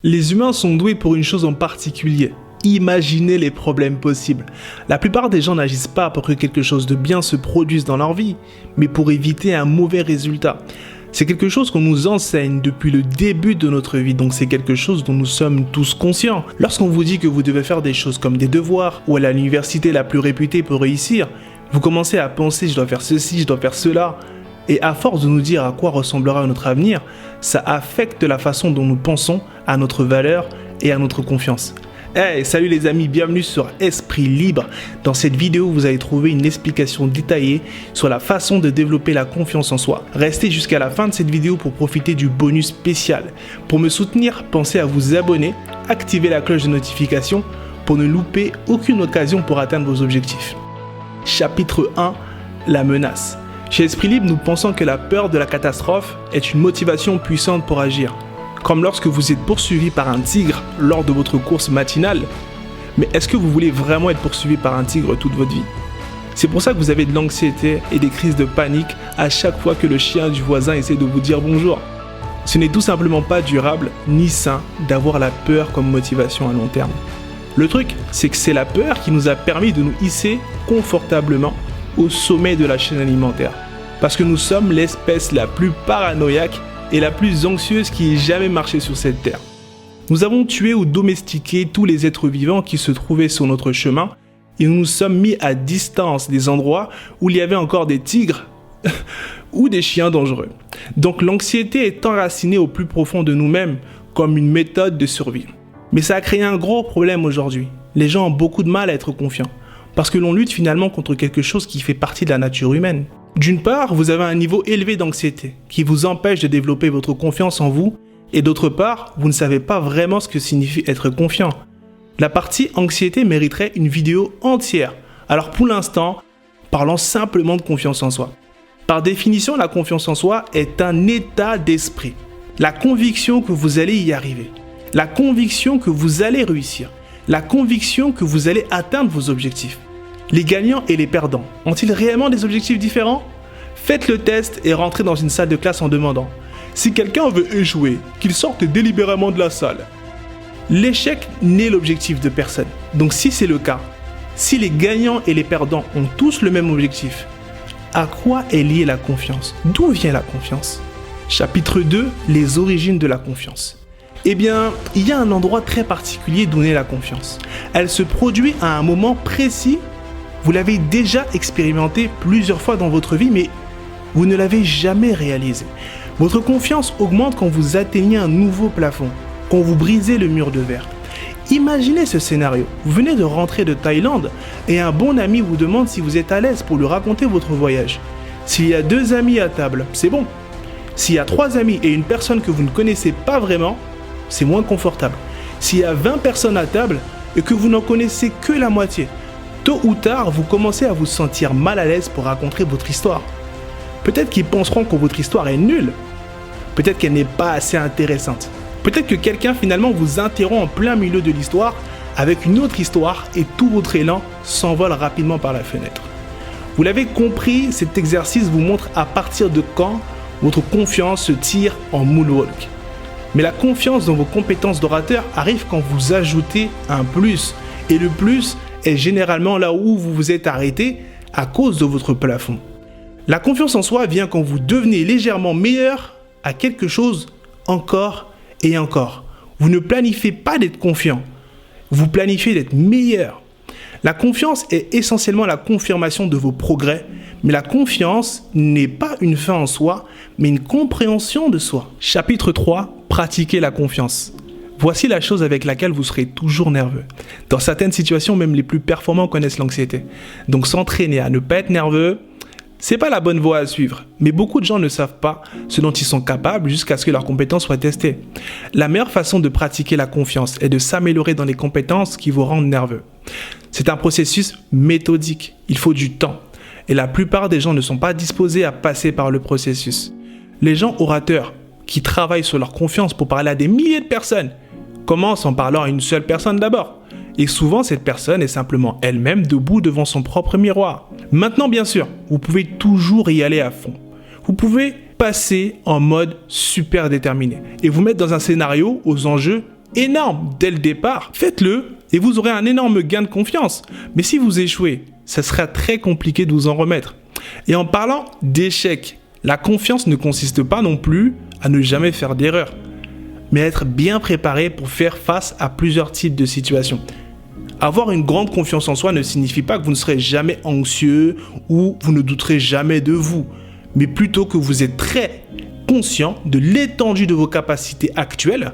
Les humains sont doués pour une chose en particulier, imaginer les problèmes possibles. La plupart des gens n'agissent pas pour que quelque chose de bien se produise dans leur vie, mais pour éviter un mauvais résultat. C'est quelque chose qu'on nous enseigne depuis le début de notre vie, donc c'est quelque chose dont nous sommes tous conscients. Lorsqu'on vous dit que vous devez faire des choses comme des devoirs, ou aller à l'université la plus réputée pour réussir, vous commencez à penser « je dois faire ceci, je dois faire cela ». Et à force de nous dire à quoi ressemblera notre avenir, ça affecte la façon dont nous pensons à notre valeur et à notre confiance. Hey, salut les amis, bienvenue sur Esprit Libre. Dans cette vidéo, vous allez trouver une explication détaillée sur la façon de développer la confiance en soi. Restez jusqu'à la fin de cette vidéo pour profiter du bonus spécial. Pour me soutenir, pensez à vous abonner, activer la cloche de notification pour ne louper aucune occasion pour atteindre vos objectifs. Chapitre 1, la menace. Chez Esprit Libre, nous pensons que la peur de la catastrophe est une motivation puissante pour agir. Comme lorsque vous êtes poursuivi par un tigre lors de votre course matinale. Mais est-ce que vous voulez vraiment être poursuivi par un tigre toute votre vie? C'est pour ça que vous avez de l'anxiété et des crises de panique à chaque fois que le chien du voisin essaie de vous dire bonjour. Ce n'est tout simplement pas durable ni sain d'avoir la peur comme motivation à long terme. Le truc, c'est que c'est la peur qui nous a permis de nous hisser confortablement au sommet de la chaîne alimentaire. Parce que nous sommes l'espèce la plus paranoïaque et la plus anxieuse qui ait jamais marché sur cette terre. Nous avons tué ou domestiqué tous les êtres vivants qui se trouvaient sur notre chemin et nous nous sommes mis à distance des endroits où il y avait encore des tigres ou des chiens dangereux. Donc l'anxiété est enracinée au plus profond de nous-mêmes comme une méthode de survie. Mais ça a créé un gros problème aujourd'hui. Les gens ont beaucoup de mal à être confiants. Parce que l'on lutte finalement contre quelque chose qui fait partie de la nature humaine. D'une part, vous avez un niveau élevé d'anxiété qui vous empêche de développer votre confiance en vous, et d'autre part, vous ne savez pas vraiment ce que signifie être confiant. La partie anxiété mériterait une vidéo entière. Alors pour l'instant, parlons simplement de confiance en soi. Par définition, la confiance en soi est un état d'esprit. La conviction que vous allez y arriver. La conviction que vous allez réussir. La conviction que vous allez atteindre vos objectifs. Les gagnants et les perdants ont-ils réellement des objectifs différents? Faites le test et rentrez dans une salle de classe en demandant « Si quelqu'un veut échouer, qu'il sorte délibérément de la salle ». L'échec n'est l'objectif de personne. Donc si c'est le cas, si les gagnants et les perdants ont tous le même objectif, à quoi est liée la confiance? D'où vient la confiance? Chapitre 2, les origines de la confiance. Eh bien, il y a un endroit très particulier d'où naît la confiance. Elle se produit à un moment précis. Vous l'avez déjà expérimenté plusieurs fois dans votre vie, mais vous ne l'avez jamais réalisé. Votre confiance augmente quand vous atteignez un nouveau plafond, quand vous brisez le mur de verre. Imaginez ce scénario. Vous venez de rentrer de Thaïlande et un bon ami vous demande si vous êtes à l'aise pour lui raconter votre voyage. S'il y a 2 amis à table, c'est bon. S'il y a 3 amis et une personne que vous ne connaissez pas vraiment, c'est moins confortable. S'il y a 20 personnes à table et que vous n'en connaissez que la moitié, tôt ou tard, vous commencez à vous sentir mal à l'aise pour raconter votre histoire. Peut-être qu'ils penseront que votre histoire est nulle. Peut-être qu'elle n'est pas assez intéressante. Peut-être que quelqu'un finalement vous interrompt en plein milieu de l'histoire avec une autre histoire et tout votre élan s'envole rapidement par la fenêtre. Vous l'avez compris, cet exercice vous montre à partir de quand votre confiance se tire en moonwalk. Mais la confiance dans vos compétences d'orateur arrive quand vous ajoutez un plus. Et le plus est généralement là où vous vous êtes arrêté à cause de votre plafond. La confiance en soi vient quand vous devenez légèrement meilleur à quelque chose encore et encore. Vous ne planifiez pas d'être confiant. Vous planifiez d'être meilleur. La confiance est essentiellement la confirmation de vos progrès, mais la confiance n'est pas une fin en soi, mais une compréhension de soi. Chapitre 3, pratiquer la confiance. Voici la chose avec laquelle vous serez toujours nerveux. Dans certaines situations, même les plus performants connaissent l'anxiété. Donc s'entraîner à ne pas être nerveux, c'est pas la bonne voie à suivre. Mais beaucoup de gens ne savent pas ce dont ils sont capables jusqu'à ce que leurs compétences soient testées. La meilleure façon de pratiquer la confiance est de s'améliorer dans les compétences qui vous rendent nerveux. C'est un processus méthodique. Il faut du temps. Et la plupart des gens ne sont pas disposés à passer par le processus. Les gens orateurs qui travaillent sur leur confiance pour parler à des milliers de personnes commencent en parlant à une seule personne d'abord. Et souvent, cette personne est simplement elle-même debout devant son propre miroir. Maintenant, bien sûr, vous pouvez toujours y aller à fond. Vous pouvez passer en mode super déterminé et vous mettre dans un scénario aux enjeux énorme dès le départ, faites-le et vous aurez un énorme gain de confiance. Mais si vous échouez, ça sera très compliqué de vous en remettre. Et en parlant d'échec, la confiance ne consiste pas non plus à ne jamais faire d'erreur, mais à être bien préparé pour faire face à plusieurs types de situations. Avoir une grande confiance en soi ne signifie pas que vous ne serez jamais anxieux ou vous ne douterez jamais de vous, mais plutôt que vous êtes très conscient de l'étendue de vos capacités actuelles.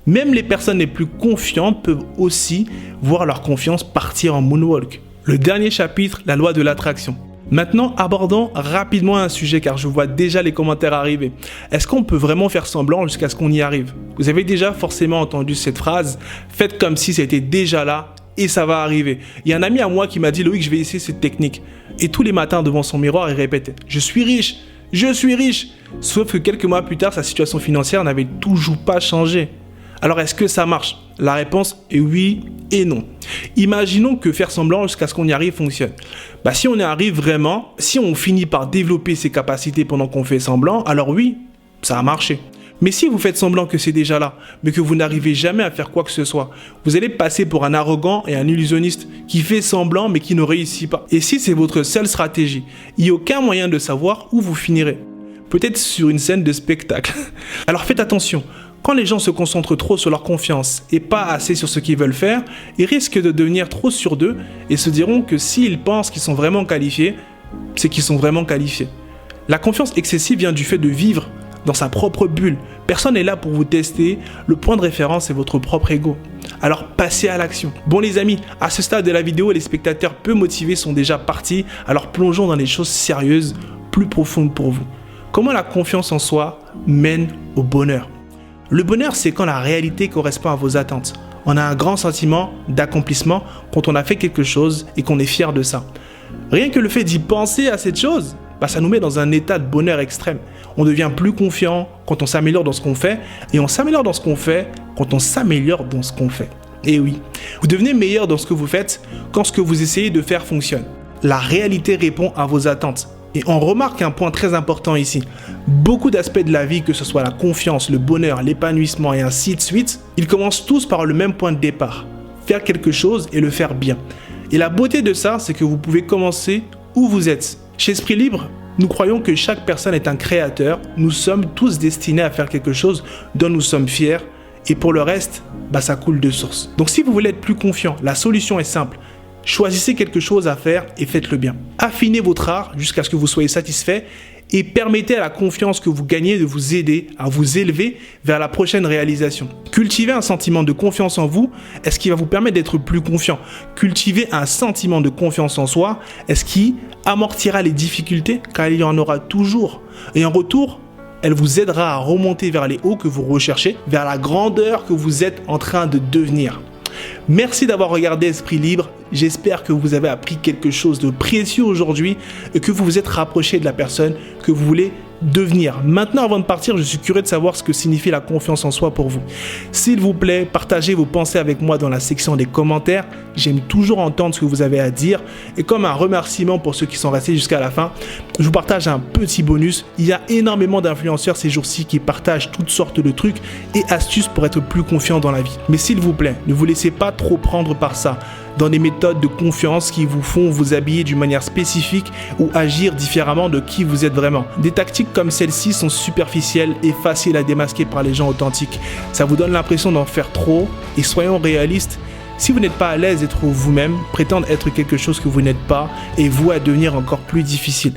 Même les personnes les plus confiantes peuvent aussi voir leur confiance partir en moonwalk. Le dernier chapitre, la loi de l'attraction. Maintenant, abordons rapidement un sujet car je vois déjà les commentaires arriver. Est-ce qu'on peut vraiment faire semblant jusqu'à ce qu'on y arrive? Vous avez déjà forcément entendu cette phrase, faites comme si c'était déjà là et ça va arriver. Il y a un ami à moi qui m'a dit, Loïc, je vais essayer cette technique. Et tous les matins devant son miroir, il répétait, je suis riche, je suis riche. Sauf que quelques mois plus tard, sa situation financière n'avait toujours pas changé. Alors est-ce que ça marche? La réponse est oui et non. Imaginons que faire semblant jusqu'à ce qu'on y arrive fonctionne. Si on y arrive vraiment, si on finit par développer ses capacités pendant qu'on fait semblant, alors oui, ça a marché. Mais si vous faites semblant que c'est déjà là, mais que vous n'arrivez jamais à faire quoi que ce soit, vous allez passer pour un arrogant et un illusionniste qui fait semblant mais qui ne réussit pas. Et si c'est votre seule stratégie, il n'y a aucun moyen de savoir où vous finirez. Peut-être sur une scène de spectacle. Alors faites attention. Quand les gens se concentrent trop sur leur confiance et pas assez sur ce qu'ils veulent faire, ils risquent de devenir trop sûrs d'eux et se diront que s'ils pensent qu'ils sont vraiment qualifiés, c'est qu'ils sont vraiment qualifiés. La confiance excessive vient du fait de vivre dans sa propre bulle. Personne n'est là pour vous tester, le point de référence est votre propre ego. Alors passez à l'action. Bon les amis, à ce stade de la vidéo, les spectateurs peu motivés sont déjà partis, alors plongeons dans les choses sérieuses, plus profondes pour vous. Comment la confiance en soi mène au bonheur? Le bonheur, c'est quand la réalité correspond à vos attentes. On a un grand sentiment d'accomplissement quand on a fait quelque chose et qu'on est fier de ça. Rien que le fait d'y penser à cette chose, ça nous met dans un état de bonheur extrême. On devient plus confiant quand on s'améliore dans ce qu'on fait et on s'améliore dans ce qu'on fait quand on s'améliore dans ce qu'on fait. Et oui, vous devenez meilleur dans ce que vous faites quand ce que vous essayez de faire fonctionne. La réalité répond à vos attentes. Et on remarque un point très important ici. Beaucoup d'aspects de la vie, que ce soit la confiance, le bonheur, l'épanouissement et ainsi de suite, ils commencent tous par le même point de départ. Faire quelque chose et le faire bien. Et la beauté de ça, c'est que vous pouvez commencer où vous êtes. Chez Esprit Libre, nous croyons que chaque personne est un créateur. Nous sommes tous destinés à faire quelque chose dont nous sommes fiers. Et pour le reste, ça coule de source. Donc si vous voulez être plus confiant, la solution est simple. Choisissez quelque chose à faire et faites-le bien. Affinez votre art jusqu'à ce que vous soyez satisfait et permettez à la confiance que vous gagnez de vous aider à vous élever vers la prochaine réalisation. Cultivez un sentiment de confiance en vous est ce qui va vous permettre d'être plus confiant. Cultivez un sentiment de confiance en soi est ce qui amortira les difficultés car il y en aura toujours. Et en retour, elle vous aidera à remonter vers les hauts que vous recherchez, vers la grandeur que vous êtes en train de devenir. Merci d'avoir regardé Esprit Libre. J'espère que vous avez appris quelque chose de précieux aujourd'hui et que vous vous êtes rapproché de la personne que vous voulez devenir. Maintenant, avant de partir, je suis curieux de savoir ce que signifie la confiance en soi pour vous. S'il vous plaît, partagez vos pensées avec moi dans la section des commentaires. J'aime toujours entendre ce que vous avez à dire. Et comme un remerciement pour ceux qui sont restés jusqu'à la fin, je vous partage un petit bonus. Il y a énormément d'influenceurs ces jours-ci qui partagent toutes sortes de trucs et astuces pour être plus confiant dans la vie. Mais s'il vous plaît, ne vous laissez pas trop prendre par ça, dans des méthodes de confiance qui vous font vous habiller d'une manière spécifique ou agir différemment de qui vous êtes vraiment. Des tactiques comme celle-ci sont superficielles et faciles à démasquer par les gens authentiques. Ça vous donne l'impression d'en faire trop et soyons réalistes, si vous n'êtes pas à l'aise d'être vous-même, prétendre être quelque chose que vous n'êtes pas et vous à devenir encore plus difficile.